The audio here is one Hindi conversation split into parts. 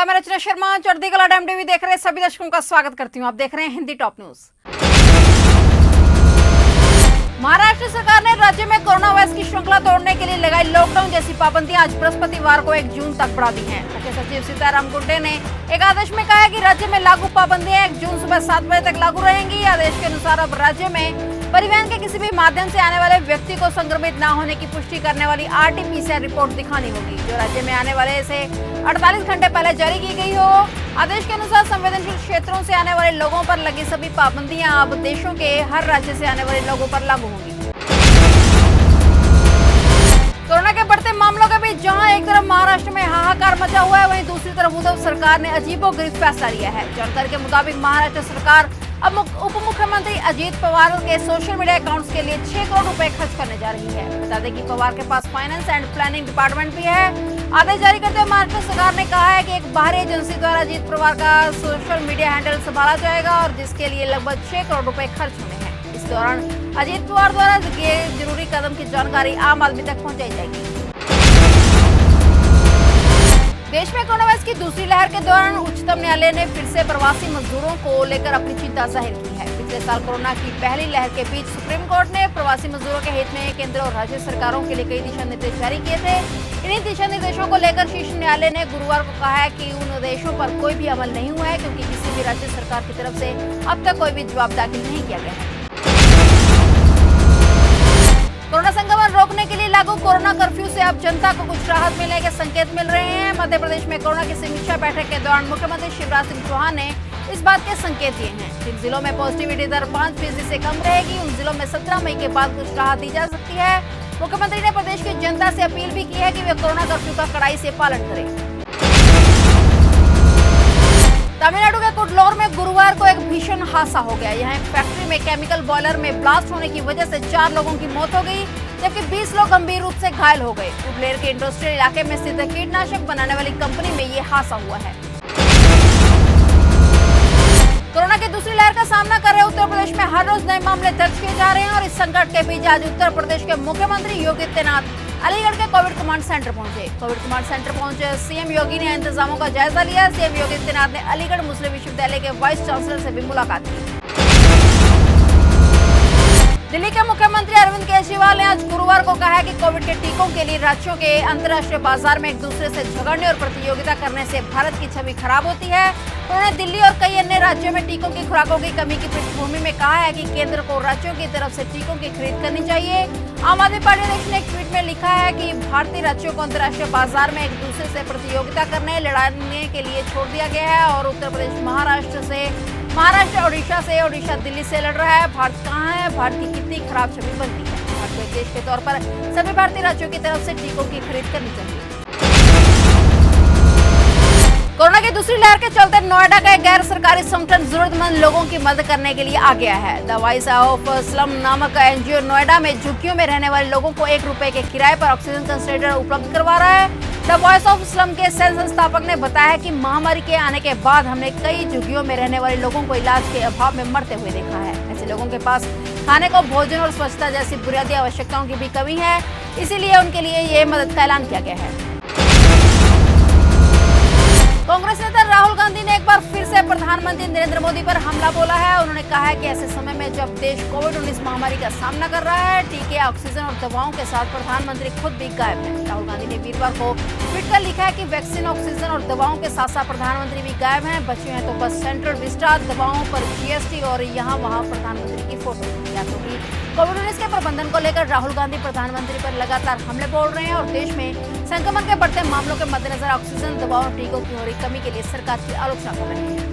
मैं रचना शर्मा, चढ़ती कला टाइम टीवी देख रहे सभी दर्शकों का स्वागत करती हूं। आप देख रहे हैं हिंदी टॉप न्यूज। महाराष्ट्र सरकार ने राज्य में कोरोना वायरस की श्रृंखला तोड़ने के लिए लगाई लॉकडाउन जैसी पाबंदियां आज बृहस्पतिवार को 1 जून तक बढ़ा दी हैं। मुख्य सचिव सीताराम कुंटे ने एक आदेश में कहा है कि राज्य में लागू पाबंदियां 1 जून सुबह 7 बजे तक लागू रहेंगी। आदेश के अनुसार अब राज्य में परिवहन के किसी भी माध्यम से आने वाले व्यक्ति को संक्रमित न होने की पुष्टि करने वाली RT-PCR रिपोर्ट दिखानी होगी, जो राज्य में आने वाले से 48 घंटे पहले जारी की गई हो। आदेश के अनुसार संवेदनशील क्षेत्रों से आने वाले लोगों पर लगी सभी पाबंदियां अब देशों के हर राज्य से आने वाले लोगों पर लागू होंगी। कोरोना के बढ़ते मामलों के बीच जहां एक तरफ महाराष्ट्र में हाहाकार मचा हुआ है, वहीं दूसरी तरफ उद्धव सरकार ने अजीबोगरीब फैसला लिया है। जानकारी के मुताबिक महाराष्ट्र सरकार अब उप मुख्यमंत्री अजीत पवार के सोशल मीडिया अकाउंट्स के लिए 6 करोड़ रुपए खर्च करने जा रही है। बता दें कि पवार के पास फाइनेंस एंड प्लानिंग डिपार्टमेंट भी है। आदेश जारी करते हुए महाराष्ट्र सरकार ने कहा है कि एक बाहरी एजेंसी द्वारा अजीत पवार का सोशल मीडिया हैंडल संभाला जाएगा और जिसके लिए लगभग 6 करोड़ रुपए खर्च होने हैं। इस दौरान अजीत पवार द्वारा किए जरूरी कदम की जानकारी आम आदमी तक पहुँचाई जाएगी। देश में कोरोना वायरस की दूसरी लहर के दौरान उच्चतम न्यायालय ने फिर से प्रवासी मजदूरों को लेकर अपनी चिंता जाहिर की है। पिछले साल कोरोना की पहली लहर के बीच सुप्रीम कोर्ट ने प्रवासी मजदूरों के हित में केंद्र और राज्य सरकारों के लिए कई दिशा निर्देश जारी किए थे। इन्हीं दिशा निर्देशों को लेकर शीर्ष न्यायालय ने गुरुवार को कहा है कि उन आदेशों पर कोई भी अमल नहीं हुआ है, क्योंकि किसी भी राज्य सरकार की तरफ से अब तक कोई भी जवाब दाखिल नहीं किया गया है। कोरोना संक्रमण रोकने के लिए लागू कोरोना कर्फ्यू से अब जनता को कुछ राहत मिलने के संकेत मिल रहे हैं। मध्य प्रदेश में कोरोना की समीक्षा बैठक के दौरान मुख्यमंत्री शिवराज सिंह चौहान ने इस बात के संकेत दिए हैं। जिन जिलों में पॉजिटिविटी दर 5% से कम रहेगी, उन जिलों में 17 मई के बाद कुछ राहत दी जा सकती है। मुख्यमंत्री ने प्रदेश की जनता से अपील भी की है कि वे कोरोना कर्फ्यू का कड़ाई से पालन करें। तमिलनाडु के कुडलोर में गुरुवार को एक भीषण हादसा हो गया। यहाँ एक फैक्ट्री में केमिकल बॉयलर में ब्लास्ट होने की वजह से 4 लोगों की मौत हो गई, जबकि 20 लोग गंभीर रूप से घायल हो गए। कुडलोर के इंडस्ट्रियल इलाके में स्थित कीटनाशक बनाने वाली कंपनी में ये हादसा हुआ है। कोरोना की दूसरी लहर का सामना कर रहे उत्तर प्रदेश में हर रोज नए मामले दर्ज किए जा रहे हैं और इस संकट के बीच आज उत्तर प्रदेश के मुख्यमंत्री योगी आदित्यनाथ अलीगढ़ के कोविड कमांड सेंटर पहुंचे। कोविड कमांड सेंटर पहुंचे सीएम योगी ने इंतजामों का जायजा लिया। सीएम योगी आदित्यनाथ ने अलीगढ़ मुस्लिम विश्वविद्यालय के वाइस चांसलर से भी मुलाकात की। दिल्ली के मुख्यमंत्री अरविंद केजरीवाल ने आज गुरुवार को कहा है कि कोविड के टीकों के लिए राज्यों के अंतर्राष्ट्रीय बाजार में एक दूसरे से झगड़ने और प्रतियोगिता करने से भारत की छवि खराब होती है। उन्होंने दिल्ली और कई अन्य राज्यों में टीकों की खुराकों की कमी की पृष्ठभूमि में कहा है कि केंद्र को राज्यों की तरफ से टीकों की खरीद करनी चाहिए। आम आदमी पार्टी अध्यक्ष ने एक ट्वीट में लिखा है कि भारतीय राज्यों को अंतर्राष्ट्रीय बाजार में एक दूसरे से प्रतियोगिता करने लड़ने के लिए छोड़ दिया गया है और उत्तर प्रदेश महाराष्ट्र ओडिशा से, ओडिशा दिल्ली से लड़ रहा है। भारत कहाँ है, भारत की कितनी खराब छवि बनती है। भारत को एक देश के तौर पर सभी भारतीय राज्यों की तरफ से टीकों की खरीद करनी चाहिए। कोरोना की दूसरी लहर के चलते नोएडा का एक गैर सरकारी संगठन जरूरतमंद लोगों की मदद करने के लिए आ गया है। द वॉइस ऑफ स्लम नामक एनजीओ नोएडा में झुग्गियों में रहने वाले लोगों को 1 रुपए के किराए पर ऑक्सीजन कंसंट्रेटर उपलब्ध करवा रहा है। द वॉइस ऑफ स्लम के सह संस्थापक ने बताया कि महामारी के आने के बाद हमने कई झुग्गियों में रहने वाले लोगों को इलाज के अभाव में मरते हुए देखा है। ऐसे लोगों के पास खाने को, भोजन और स्वच्छता जैसी बुनियादी आवश्यकताओं की भी कमी है, इसीलिए उनके लिए ये मदद का ऐलान किया गया है। कांग्रेस नेता राहुल गांधी ने एक बार फिर से प्रधानमंत्री नरेंद्र मोदी पर हमला बोला है। उन्होंने कहा है कि ऐसे समय में जब देश कोविड-19 महामारी का सामना कर रहा है, टीके, ऑक्सीजन और दवाओं के साथ प्रधानमंत्री खुद भी गायब है। राहुल गांधी ने वीरवार को ट्वीट कर लिखा है कि वैक्सीन, ऑक्सीजन और दवाओं के साथ साथ प्रधानमंत्री भी गायब हैं। बचे हैं तो बस सेंट्रल विस्टा, दवाओं पर GST और यहाँ वहाँ प्रधानमंत्री की फोटो। क्योंकि कोविड-19 के प्रबंधन को लेकर राहुल गांधी प्रधानमंत्री पर लगातार हमले बोल रहे हैं और देश में संक्रमण के बढ़ते मामलों के मद्देनजर ऑक्सीजन, दवाओं और टीकों की हो रही कमी के लिए सरकार की आलोचना कर रहे हैं।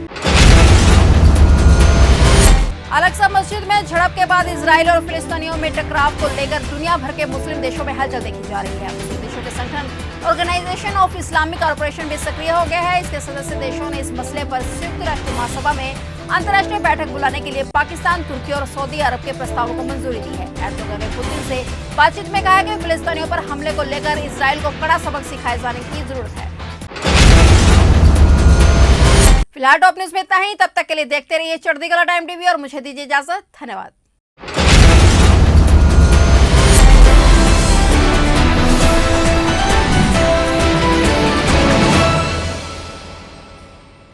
अल-अक्सा मस्जिद में झड़प के बाद इजराइल और फिलिस्तीनियों में टकराव को लेकर दुनिया भर के मुस्लिम देशों में हलचल देखी जा रही है। मुस्लिम देशों के संगठन ऑर्गेनाइजेशन ऑफ इस्लामिक कॉर्पोरेशन भी सक्रिय हो गया है। इसके सदस्य देशों ने इस मसले पर संयुक्त राष्ट्र महासभा में अंतर्राष्ट्रीय बैठक बुलाने के लिए पाकिस्तान, तुर्की और सऊदी अरब के प्रस्तावों को मंजूरी दी है। एर्दोगन ने पुतिन से बातचीत में कहा कि फिलिस्तीनियों पर हमले को लेकर इजराइल को कड़ा सबक सिखाए जाने की जरूरत है। फिलहाल टॉप न्यूज में इतना ही। तब तक के लिए देखते रहिए चढ़ती कला टाइम टीवी और मुझे दीजिए इजाजत। धन्यवाद।